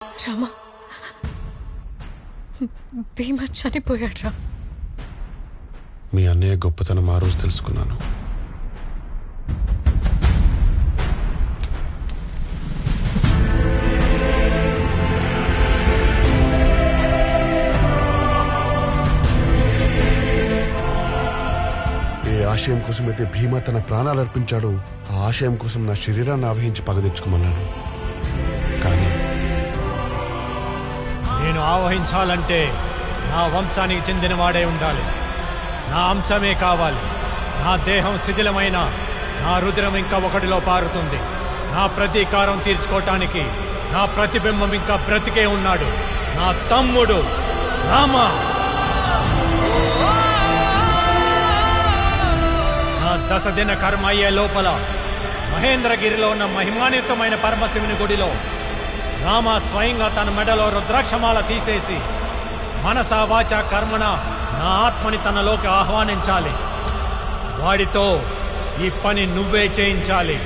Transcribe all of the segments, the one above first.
రామా, భీమా చనిపోయాడ్రా. మీ అన్నయ్య గొప్పతనం ఆ రోజు తెలుసుకున్నాను. ఏ ఆశయం కోసమైతే భీమా తన ప్రాణాలు అర్పించాడో ఆ ఆశయం కోసం నా శరీరాన్ని ఆవహించి పగ తెచ్చుకోమన్నాను. కానీ నేను ఆవహించాలంటే నా వంశానికి చెందినవాడే ఉండాలి. నా అంశమే కావాలి. నా దేహం శిథిలమైన నా రుద్రం ఇంకా ఒకటిలో పారుతుంది. నా ప్రతీకారం తీర్చుకోవటానికి నా ప్రతిబింబం ఇంకా బ్రతికే ఉన్నాడు. నా తమ్ముడు రామ. నా 10 దిన కర్మ అయ్యే లోపల మహేంద్రగిరిలో ఉన్న మహిమాన్వితమైన పరమశివుని గుడిలో రామ స్వయంగా తన మెడలో రుద్రాక్షమాల తీసేసి మనస వాచ కర్మణ నా ఆత్మని తనలోకి ఆహ్వానించాలి. వాడితో ఈ పని నువ్వే చేయించాలి.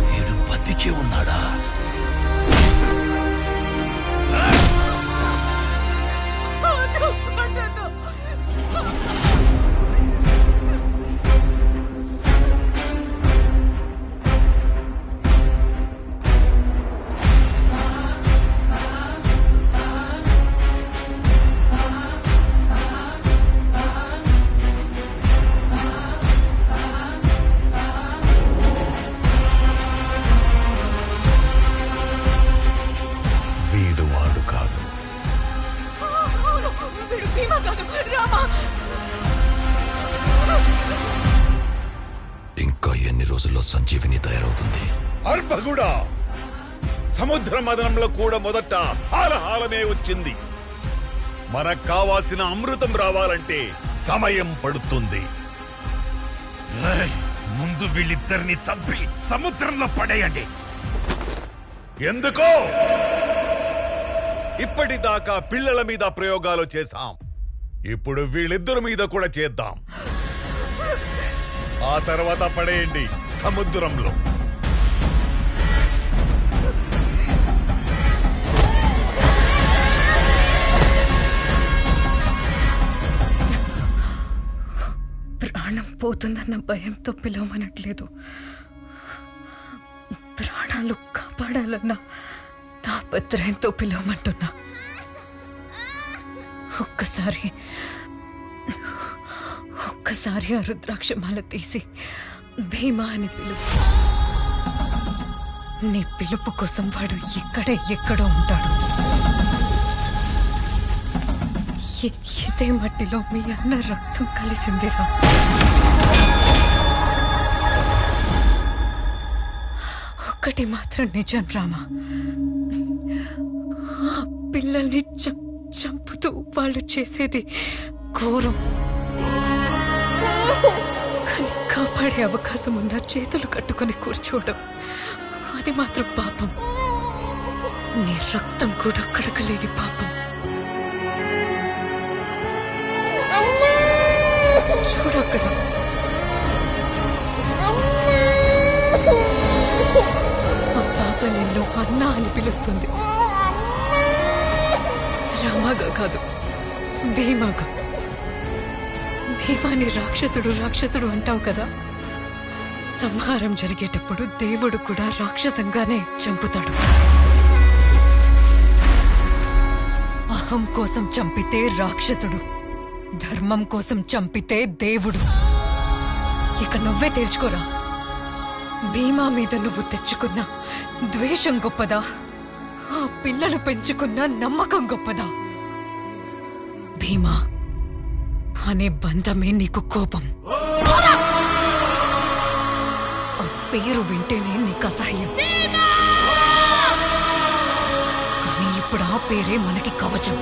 వీడు బతికే ఉన్నాడా? వీడు వాడు కాదు. ఇంకా ఎన్ని రోజుల్లో సంజీవిని తయారవుతుంది? అర్భగుడా, సముద్ర మదనంలో కూడా మొదట హాలహాలమే వచ్చింది. మనకు కావాల్సిన అమృతం రావాలంటే సమయం పడుతుంది. ముందు వీళ్ళిద్దరిని చంపి సముద్రంలో పడేయండి. ఎందుకో? ఇప్పటిదాకా పిల్లల మీద ప్రయోగాలు చేశాం. ఇప్పుడు వీళ్ళిద్దరి మీద కూడా చేద్దాం. ఆ తర్వాత పడేయండి సముద్రంలో. ప్రాణం పోతుందన్న భయంతో పిలవమనట్లేదు. ప్రాణాలు కాపాడాలన్న తాపత్రయంతో పిలవమంటున్నా. ఒక్కసారి ఆ రుద్రాక్షమాల తీసి భీమా అని పిలువు. నీ పిలుపు కోసం వాడు ఎక్కడో ఉంటాడు. ఇదే మట్టిలో మీ అన్న రక్తం కలిసిందిరా. ఒక్కటి మాత్రం నిజం రామా, ఆ పిల్లల్ని చంపుతూ వాళ్ళు చేసేది ఘోరం. కానీ కాపాడే అవకాశం ఉన్న చేతులు కట్టుకొని కూర్చోవడం, అది మాత్రం పాపం. నీ రక్తం కూడా కడకలేని పాపం. చూడక్కడ ఆ పాప నిన్ను అన్నా అని పిలుస్తుంది. రామాగా కాదు, భీమాగా. భీమాని రాక్షసుడు అంటావు కదా. సంహారం జరిగేటప్పుడు దేవుడు కూడా రాక్షసంగానే చంపుతాడు. అహం కోసం చంపితే రాక్షసుడు, ధర్మం కోసం చంపితే దేవుడు. ఇక నువ్వే తేల్చుకోరా. భీమా మీద నువ్వు తెచ్చుకున్న ద్వేషం గొప్పదా, ఆ పిల్లలు పెంచుకున్న నమ్మకం గొప్పదా? భీమా అనే బంధమే నీకు కోపం. ఆ పేరు వింటేనే నీకు అసహ్యం. ఇప్పుడు ఆ పేరే మనకి కవచం.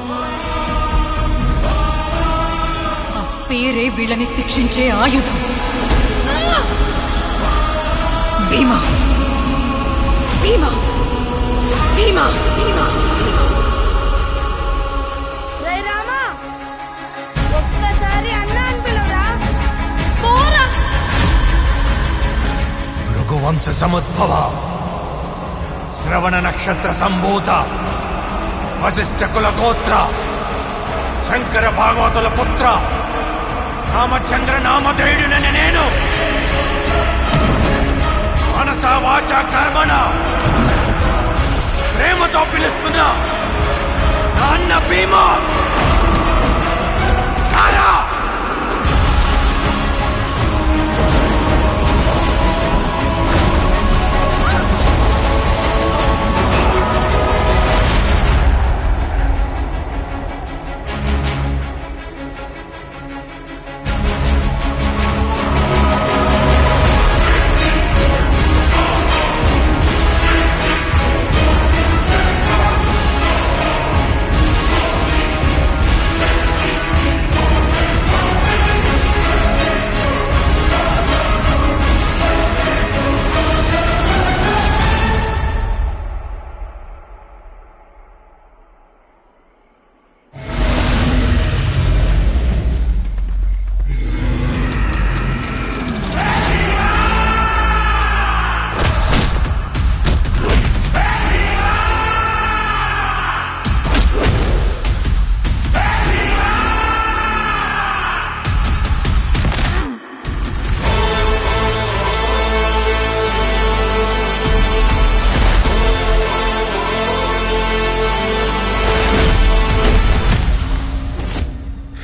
ఆ పేరే వీళ్ళని శిక్షించే ఆయుధం. భీమా భీమా భీమా భీమా. రే రామా, ఒక్కసారి అన్న అని పిలవరా. పోరా. రఘువంశ సముద్భవ, శ్రవణ నక్షత్ర సంభూత, వశిష్ఠ కుల గోత్ర, శంకర భాగవతుల పుత్ర, రామచంద్ర నామధేయుడినని నేను మనస వాచ కర్మణ ప్రేమతో పిలుస్తున్నా నా అన్న భీమా. తారా!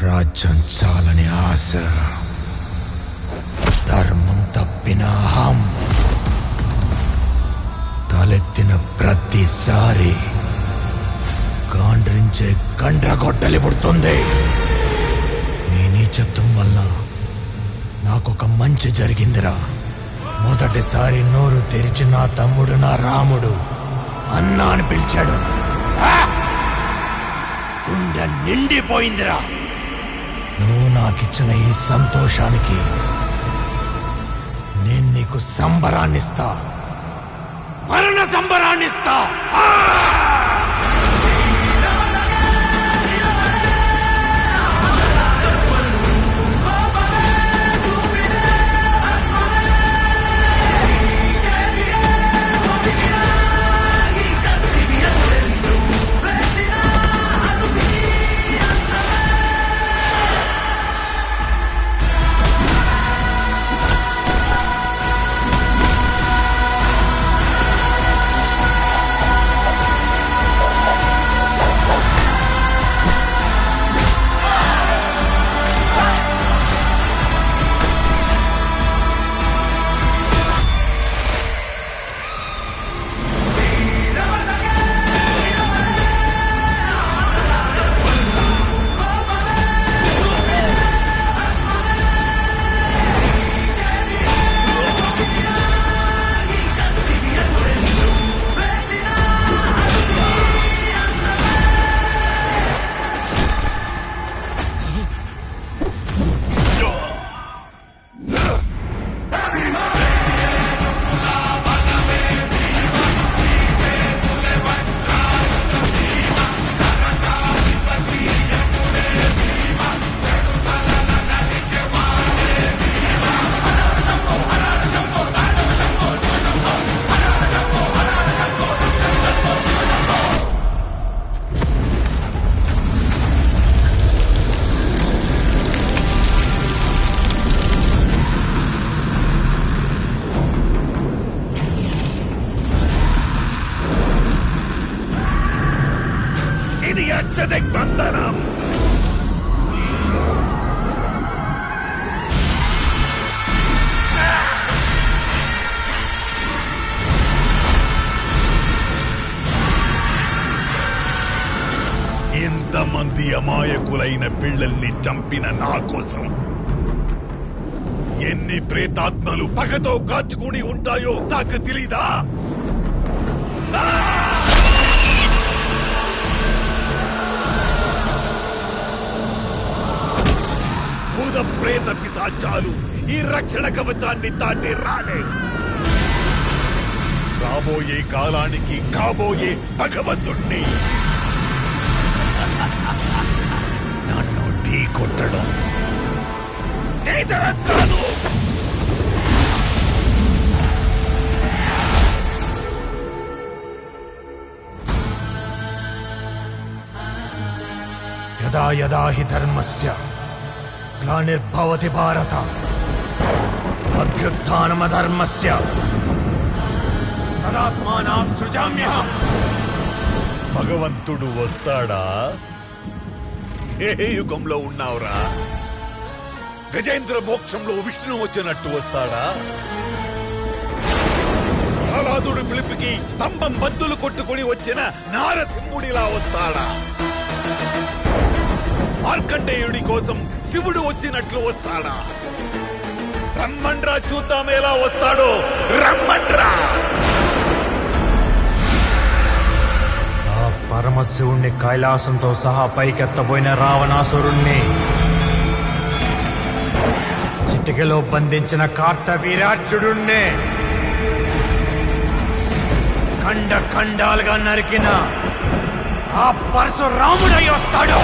రాజ్యం చాలని ఆశ, ధర్మం తప్పిన అహం తలెత్తిన ప్రతిసారి గాండ్రించే కండ్రగొట్టలి పుడుతుంది. నీ నీచత్వం వల్ల నాకొక మంచి జరిగిందిరా. మొదటిసారి నోరు తెరిచి నా తమ్ముడు నా రాముడు అన్నా అని పిలిచాడు. గుండె నిండిపోయిందిరా. నువ్వు నాకిచ్చిన ఈ సంతోషానికి నేను నీకు సంబరాన్నిస్తా, మరణ సంబరాన్నిస్తా. దిగ్బంధనం. ఇంతమంది అమాయకులైన పిల్లల్ని చంపిన నా కోసం ఎన్ని ప్రేతాత్మలు పగతో కాచుకుని ఉంటాయో నాకు తెలీదా? పిశాచాలు ఈ రక్షణ కవచాన్ని దాటి రాలే. రాబోయే కాలానికి కాబోయే భగవంతుణ్ణి నన్ను ఢీ కొట్టడం నేతరం కాదు. యదా యదా హి ధర్మస్య గ్లానిర్భవతి భారత అభ్యుత్థానమధర్మస్య తదాత్మానాం సృజామ్యహం. భగవంతుడు వస్తాడా? ఏ యుగంలో ఉన్నావురా? గజేంద్ర మోక్షంలో విష్ణు వచ్చినట్టు వస్తాడా? ప్రహ్లాదుడు పిలుపుకి స్తంభం బద్దులు కొట్టుకుని వచ్చిన నారసింహుడిలా వస్తాడా? మార్కండేయుడి కోసం శివుడు వచ్చినట్లు వస్తాడా? రమ్మండ్రా, చూద్దాం ఎలా వస్తాడో. రమ్మండ్రా. ఆ పరమశివుణ్ణి కైలాసంతో సహా పైకెత్తబోయిన రావణాసురుణ్ణి చిటికలో బంధించిన కార్తవీర్యార్జునుణ్ణి ఖండ ఖండాలుగా నరికిన ఆ పరశురాముడై వస్తాడు.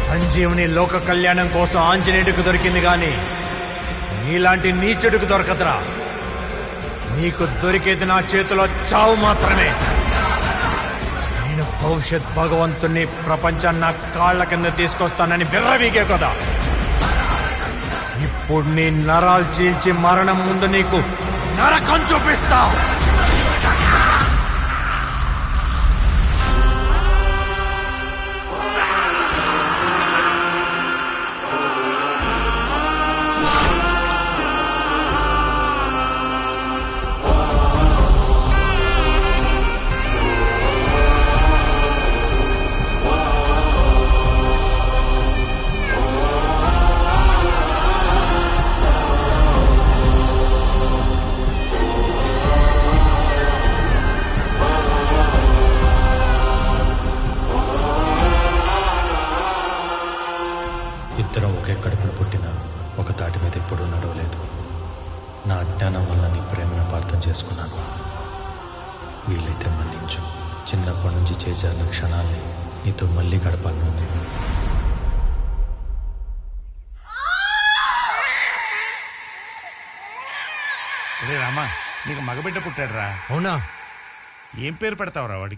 సంజీవుని లోక కళ్యాణం కోసం ఆంజనేయుడికి దొరికింది గాని నీలాంటి నీచుడికి దొరకదురా. నీకు దొరికేది నా చేతిలో చావు మాత్రమే. నేను భవిష్యత్ భగవంతుని ప్రపంచాన్ని నా కాళ్ల కింద తీసుకొస్తానని బిర్రవీగే కదా. ఇప్పుడు నీ నరాలు చీల్చి మరణం ముందు నీకు నరకం చూపిస్తా. ఇద్దరం ఒకే కడుపున పుట్టిన ఒక తాటి మీద ఎప్పుడూ నడవలేదు. నా అజ్ఞానం వల్ల నీ ప్రేమను అపార్థం చేసుకున్నాను. వీలైతే మన్నించు. చిన్నప్పటి నుంచి చేసిన క్షణాల్ని నీతో మళ్ళీ గడపాలనుంది. రే రామా, నీకు మగబిడ్డ పుట్టాడు రా. అవునా? ఏం పేరు పెడతావురా వాడికి?